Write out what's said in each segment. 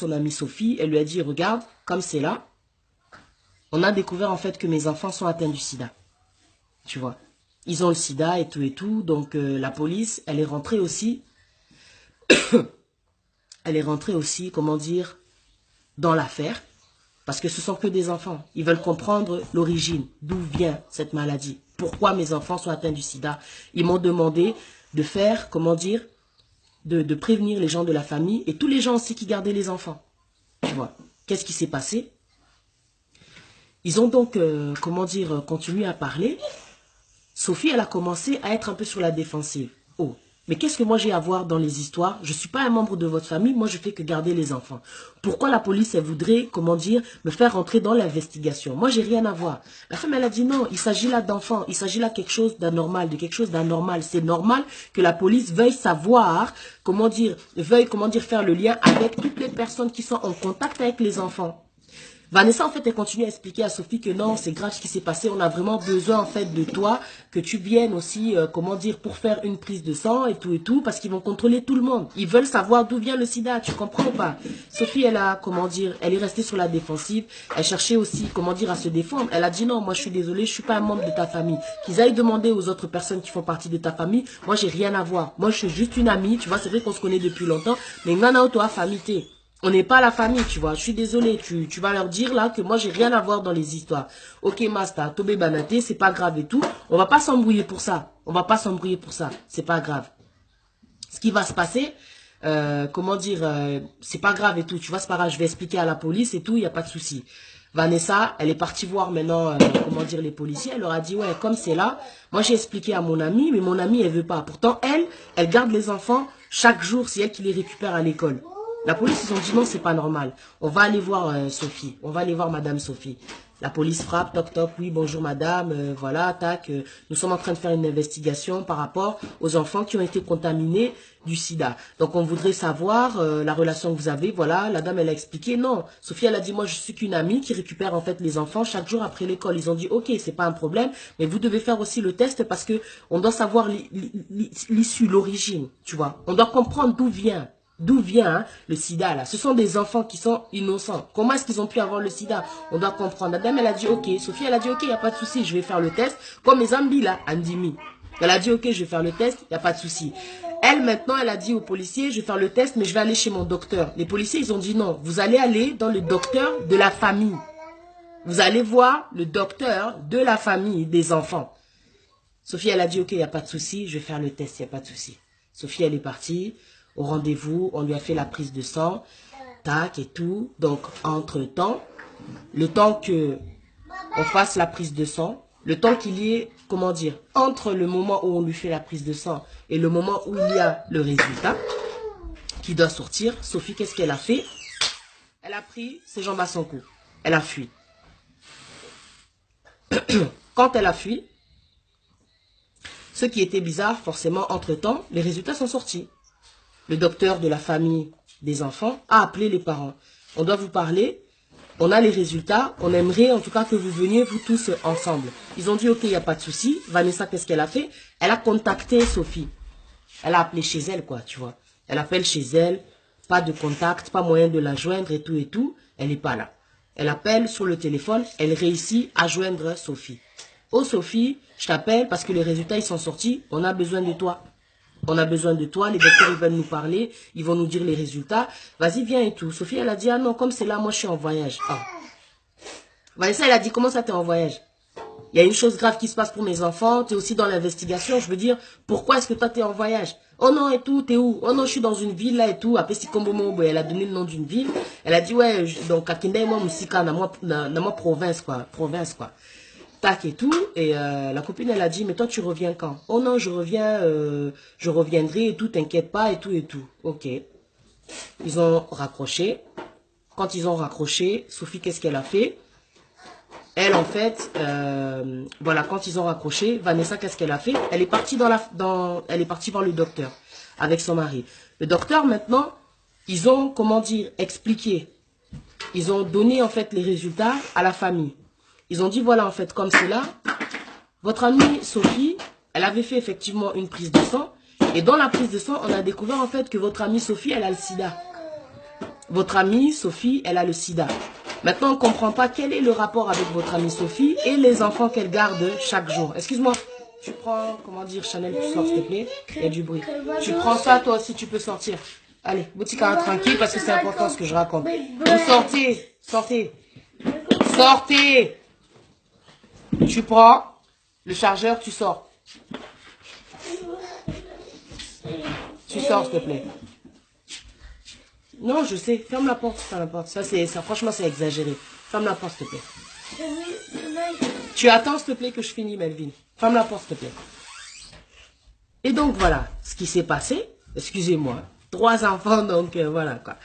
son amie Sophie, elle lui a dit, regarde, comme c'est là, on a découvert en fait que mes enfants sont atteints du sida. Tu vois. Ils ont le sida et tout. Donc la police, elle est rentrée aussi. Elle est rentrée aussi, comment dire, dans l'affaire. Parce que ce sont que des enfants. Ils veulent comprendre l'origine, d'où vient cette maladie. Pourquoi mes enfants sont atteints du sida. Ils m'ont demandé de faire, comment dire, de prévenir les gens de la famille et tous les gens aussi qui gardaient les enfants. Tu vois. Qu'est-ce qui s'est passé? Ils ont donc, comment dire, continué à parler. Sophie, elle a commencé à être un peu sur la défensive. Oh, mais qu'est-ce que moi j'ai à voir dans les histoires? Je ne suis pas un membre de votre famille, moi je fais que garder les enfants. Pourquoi la police, elle voudrait, comment dire, me faire rentrer dans l'investigation? Moi, j'ai rien à voir. La femme, elle a dit non, il s'agit là d'enfants, il s'agit là de quelque chose d'anormal, de quelque chose d'anormal. C'est normal que la police veuille savoir, comment dire, faire le lien avec toutes les personnes qui sont en contact avec les enfants. Vanessa, en fait, elle continue à expliquer à Sophie que non, c'est grave ce qui s'est passé. On a vraiment besoin, en fait, de toi, que tu viennes aussi, comment dire, pour faire une prise de sang et tout, parce qu'ils vont contrôler tout le monde. Ils veulent savoir d'où vient le sida, tu comprends ou pas? Sophie, elle a, comment dire, elle est restée sur la défensive. Elle cherchait aussi, comment dire, à se défendre. Elle a dit non, moi, je suis désolée, je suis pas un membre de ta famille. Qu'ils aillent demander aux autres personnes qui font partie de ta famille. Moi, j'ai rien à voir. Moi, je suis juste une amie, tu vois, c'est vrai qu'on se connaît depuis longtemps, mais nana, toi, famille, on n'est pas la famille, tu vois. Je suis désolée, tu vas leur dire là que moi, j'ai rien à voir dans les histoires. Ok, Master, Tobé Banaté, c'est pas grave et tout. On va pas s'embrouiller pour ça. On va pas s'embrouiller pour ça. C'est pas grave. Ce qui va se passer, comment dire, c'est pas grave et tout. Tu vois, c'est pas grave, je vais expliquer à la police et tout, il n'y a pas de souci. Vanessa, elle est partie voir maintenant, comment dire, les policiers. Elle leur a dit, ouais, comme c'est là, moi j'ai expliqué à mon amie, mais mon amie, elle veut pas. Pourtant, elle garde les enfants chaque jour, c'est elle qui les récupère à l'école. La police, ils ont dit non, c'est pas normal. On va aller voir Sophie. On va aller voir Madame Sophie. La police frappe, toc toc, oui, bonjour madame, voilà, tac. Nous sommes en train de faire une investigation par rapport aux enfants qui ont été contaminés du sida. Donc on voudrait savoir la relation que vous avez, voilà. La dame, elle a expliqué, non. Sophie, elle a dit, moi je suis qu'une amie qui récupère en fait les enfants chaque jour après l'école. Ils ont dit, ok, c'est pas un problème, mais vous devez faire aussi le test parce que on doit savoir l'issue, l'origine, tu vois. On doit comprendre d'où vient. D'où vient le sida là? Ce sont des enfants qui sont innocents. Comment est-ce qu'ils ont pu avoir le sida? On doit comprendre. La dame, elle a dit ok. Sophie, elle a dit ok, il n'y a pas de souci, je vais faire le test. Comme mes amis là, Andimi. Elle a dit ok, je vais faire le test, il n'y a pas de souci. Elle, maintenant, elle a dit aux policiers, je vais faire le test, mais je vais aller chez mon docteur. Les policiers, ils ont dit non, vous allez aller dans le docteur de la famille. Vous allez voir le docteur de la famille des enfants. Sophie, elle a dit ok, il n'y a pas de souci, je vais faire le test, il n'y a pas de souci. Sophie, elle est partie. Au rendez-vous, on lui a fait la prise de sang, tac et tout. Donc, entre-temps, le temps que on fasse la prise de sang, le temps qu'il y ait, comment dire, entre le moment où on lui fait la prise de sang et le moment où il y a le résultat qui doit sortir, Sophie, qu'est-ce qu'elle a fait? Elle a pris ses jambes à son cou. Elle a fui. Quand elle a fui, ce qui était bizarre, forcément, entre-temps, les résultats sont sortis. Le docteur de la famille des enfants a appelé les parents. On doit vous parler, on a les résultats, on aimerait en tout cas que vous veniez vous tous ensemble. Ils ont dit ok, il n'y a pas de souci. Vanessa, qu'est-ce qu'elle a fait? Elle a contacté Sophie. Elle a appelé chez elle, quoi, tu vois. Elle appelle chez elle, pas de contact, pas moyen de la joindre et tout. Elle n'est pas là. Elle appelle sur le téléphone, elle réussit à joindre Sophie. Oh Sophie, je t'appelle parce que les résultats ils sont sortis, on a besoin de toi. On a besoin de toi, les docteurs ils veulent nous parler, ils vont nous dire les résultats. Vas-y, viens et tout. Sophie, elle a dit, ah non, comme c'est là, moi je suis en voyage. Ah. Vanessa, elle a dit, comment ça t'es en voyage? Il y a une chose grave qui se passe pour mes enfants, tu es aussi dans l'investigation, je veux dire, pourquoi est-ce que toi t'es en voyage? Oh non, et tout, t'es où? Oh non, je suis dans une ville là et tout. Après, elle a donné le nom d'une ville. Elle a dit, ouais, donc, à Kinde, moi, Moussika, dans ma province, quoi. Province, quoi. Tac et tout, et la copine elle a dit mais toi tu reviens quand? Oh non je reviens, je reviendrai et tout, t'inquiète pas et tout et tout. Ok, ils ont raccroché. Quand ils ont raccroché, Sophie qu'est-ce qu'elle a fait? Elle en fait, voilà, quand ils ont raccroché, Vanessa qu'est-ce qu'elle a fait? Elle est partie elle est partie voir le docteur avec son mari. Le docteur maintenant, ils ont comment dire expliqué, ils ont donné en fait les résultats à la famille. Ils ont dit, voilà, en fait, comme c'est là, votre amie Sophie, elle avait fait effectivement une prise de sang. Et dans la prise de sang, on a découvert, en fait, que votre amie Sophie, elle a le sida. votre amie Sophie, elle a le sida. Maintenant, on ne comprend pas quel est le rapport avec votre amie Sophie et les enfants qu'elle garde chaque jour. Excuse-moi, tu prends, comment dire, Chanel, tu sors s'il te plaît. Il y a du bruit. Tu prends ça, toi aussi, tu peux sortir. Allez, Boutika, tranquille, parce que c'est important ce que je raconte. Vous sortez, sortez. Sortez. Tu prends le chargeur, tu sors. Tu sors, s'il te plaît. Non, je sais. Ferme la porte, ferme la porte. Ça, franchement, c'est exagéré. Ferme la porte, s'il te plaît. Tu attends, s'il te plaît, que je finis, Melvin. Ferme la porte, s'il te plaît. Et donc, voilà ce qui s'est passé. Excusez-moi. 3 enfants, donc voilà, quoi.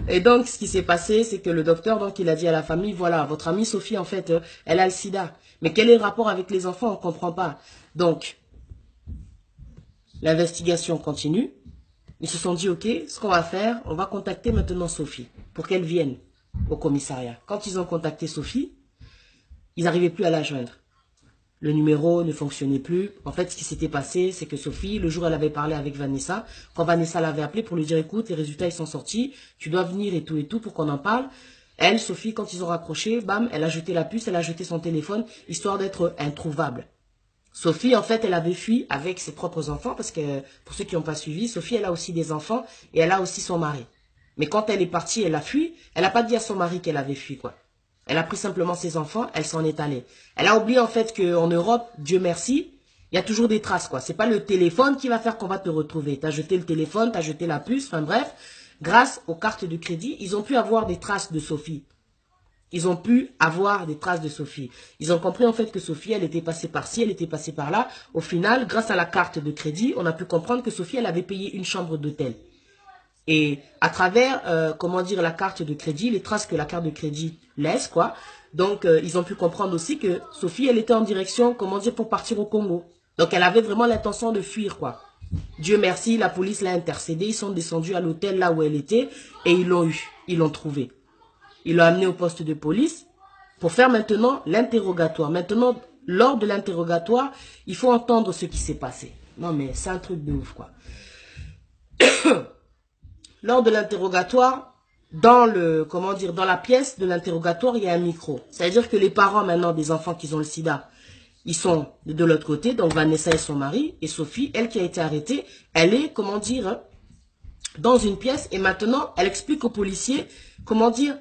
Et donc, ce qui s'est passé, c'est que le docteur, donc, il a dit à la famille, voilà, votre amie Sophie, en fait, elle a le sida. Mais quel est le rapport avec les enfants? On ne comprend pas. Donc, l'investigation continue. Ils se sont dit, ok, ce qu'on va faire, on va contacter maintenant Sophie pour qu'elle vienne au commissariat. Quand ils ont contacté Sophie, ils n'arrivaient plus à la joindre. Le numéro ne fonctionnait plus. En fait, ce qui s'était passé, c'est que Sophie, le jour où elle avait parlé avec Vanessa, quand Vanessa l'avait appelée pour lui dire, écoute, les résultats, ils sont sortis, tu dois venir et tout pour qu'on en parle. Elle, Sophie, quand ils ont raccroché, bam, elle a jeté la puce, elle a jeté son téléphone, histoire d'être introuvable. Sophie, en fait, elle avait fui avec ses propres enfants, parce que, pour ceux qui n'ont pas suivi, Sophie, elle a aussi des enfants, et elle a aussi son mari. Mais quand elle est partie, elle a fui, elle n'a pas dit à son mari qu'elle avait fui, quoi. Elle a pris simplement ses enfants, elle s'en est allée. Elle a oublié, en fait, qu'en Europe, Dieu merci, il y a toujours des traces, quoi. C'est pas le téléphone qui va faire qu'on va te retrouver. T'as jeté le téléphone, t'as jeté la puce, enfin bref. Grâce aux cartes de crédit, ils ont pu avoir des traces de Sophie. Ils ont pu avoir des traces de Sophie. Ils ont compris en fait que Sophie, elle était passée par-ci, elle était passée par-là. Au final, grâce à la carte de crédit, on a pu comprendre que Sophie, elle avait payé une chambre d'hôtel. Et à travers, comment dire, la carte de crédit, les traces que la carte de crédit laisse, quoi. Donc, ils ont pu comprendre aussi que Sophie, elle était en direction, comment dire, pour partir au Congo. Donc, elle avait vraiment l'intention de fuir, quoi. Dieu merci, la police l'a intercédé. Ils sont descendus à l'hôtel là où elle était et ils l'ont eu. Ils l'ont trouvée. Ils l'ont amené au poste de police pour faire maintenant l'interrogatoire. Maintenant, lors de l'interrogatoire, il faut entendre ce qui s'est passé. Non, mais c'est un truc de ouf, quoi. Lors de l'interrogatoire, dans le, comment dire, dans la pièce de l'interrogatoire, il y a un micro. C'est-à-dire que les parents maintenant des enfants qui ont le sida, ils sont de l'autre côté, donc Vanessa et son mari, et Sophie, elle qui a été arrêtée, elle est, comment dire, dans une pièce, et maintenant, elle explique aux policiers, comment dire,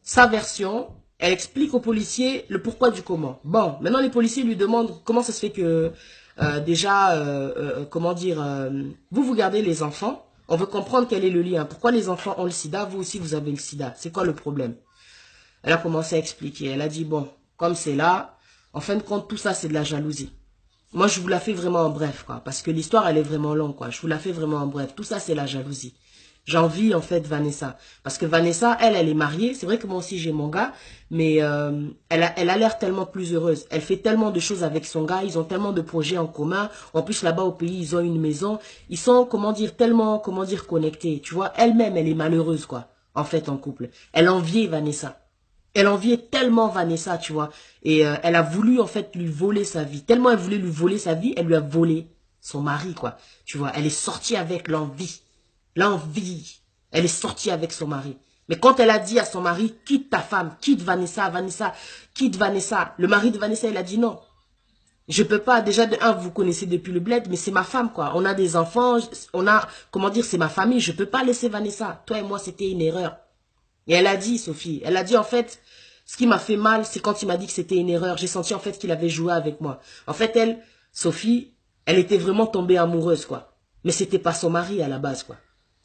sa version, elle explique aux policiers le pourquoi du comment. Bon, maintenant les policiers lui demandent comment ça se fait que comment dire, vous gardez les enfants, on veut comprendre quel est le lien, pourquoi les enfants ont le sida, vous aussi vous avez le sida, c'est quoi le problème? Elle a commencé à expliquer, elle a dit bon, comme c'est là, en fin de compte tout ça c'est de la jalousie. Moi je vous la fais vraiment en bref quoi, parce que l'histoire elle est vraiment longue quoi, je vous la fais vraiment en bref, tout ça c'est la jalousie. J'envie en fait Vanessa. Parce que Vanessa, elle est mariée. C'est vrai que moi aussi j'ai mon gars. Mais elle a l'air tellement plus heureuse. Elle fait tellement de choses avec son gars. Ils ont tellement de projets en commun. En plus là-bas au pays, ils ont une maison. Ils sont, comment dire, tellement, comment dire, connectés. Tu vois, elle-même, elle est malheureuse quoi. En fait, en couple. Elle enviait Vanessa. Elle enviait tellement Vanessa, tu vois. Et elle a voulu en fait lui voler sa vie. Tellement elle voulait lui voler sa vie, elle lui a volé son mari quoi. Tu vois, elle est sortie avec l'envie. L'envie. Elle est sortie avec son mari. Mais quand elle a dit à son mari, quitte ta femme, quitte Vanessa, quitte Vanessa. Le mari de Vanessa, il a dit non. Je peux pas, déjà de un, vous connaissez depuis le bled, mais c'est ma femme quoi. On a des enfants, on a, comment dire, c'est ma famille. Je peux pas laisser Vanessa. Toi et moi, c'était une erreur. Et elle a dit, Sophie, elle a dit en fait, ce qui m'a fait mal, c'est quand il m'a dit que c'était une erreur. J'ai senti en fait qu'il avait joué avec moi. En fait, elle, Sophie, elle était vraiment tombée amoureuse quoi. Mais c'était pas son mari à la base quoi.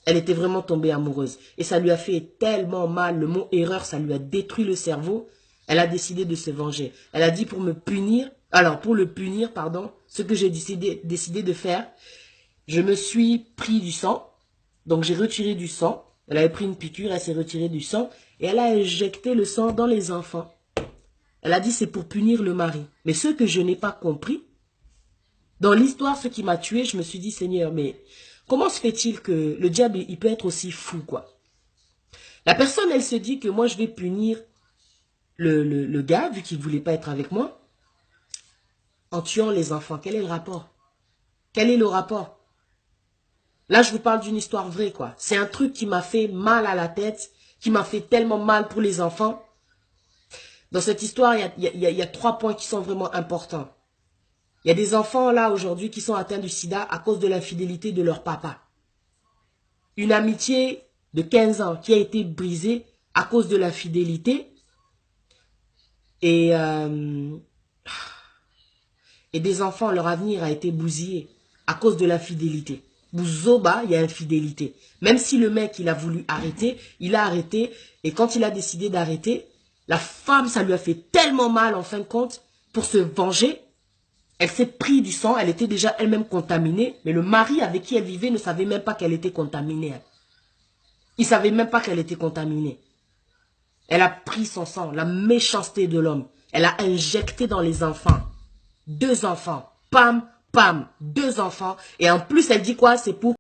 Elle était vraiment tombée amoureuse. Et ça lui a fait tellement mal. Le mot erreur, ça lui a détruit le cerveau. Elle a décidé de se venger. Elle a dit pour me punir, alors pour le punir, pardon, ce que j'ai décidé de faire, je me suis pris du sang. Donc j'ai retiré du sang. Elle avait pris une piqûre, elle s'est retirée du sang. Et elle a injecté le sang dans les enfants. Elle a dit c'est pour punir le mari. Mais ce que je n'ai pas compris, dans l'histoire, ce qui m'a tué, je me suis dit, Seigneur, mais comment se fait-il que le diable, il peut être aussi fou, quoi? La personne, elle se dit que moi, je vais punir le gars, vu qu'il ne voulait pas être avec moi, en tuant les enfants. Quel est le rapport? Quel est le rapport? Là, je vous parle d'une histoire vraie, quoi. C'est un truc qui m'a fait mal à la tête, qui m'a fait tellement mal pour les enfants. Dans cette histoire, il y a 3 points qui sont vraiment importants. Il y a des enfants, là, aujourd'hui, qui sont atteints du sida à cause de l'infidélité de leur papa. Une amitié de 15 ans qui a été brisée à cause de l'infidélité. Et des enfants, leur avenir a été bousillé à cause de l'infidélité. Bouzoba, il y a infidélité. Même si le mec, il a voulu arrêter, il a arrêté. Et quand il a décidé d'arrêter, la femme, ça lui a fait tellement mal, en fin de compte, pour se venger. Elle s'est pris du sang, elle était déjà elle-même contaminée. Mais le mari avec qui elle vivait ne savait même pas qu'elle était contaminée. Il ne savait même pas qu'elle était contaminée. Elle a pris son sang, la méchanceté de l'homme. Elle a injecté dans les enfants. 2 enfants. Pam, pam, 2 enfants. Et en plus, elle dit quoi? C'est pour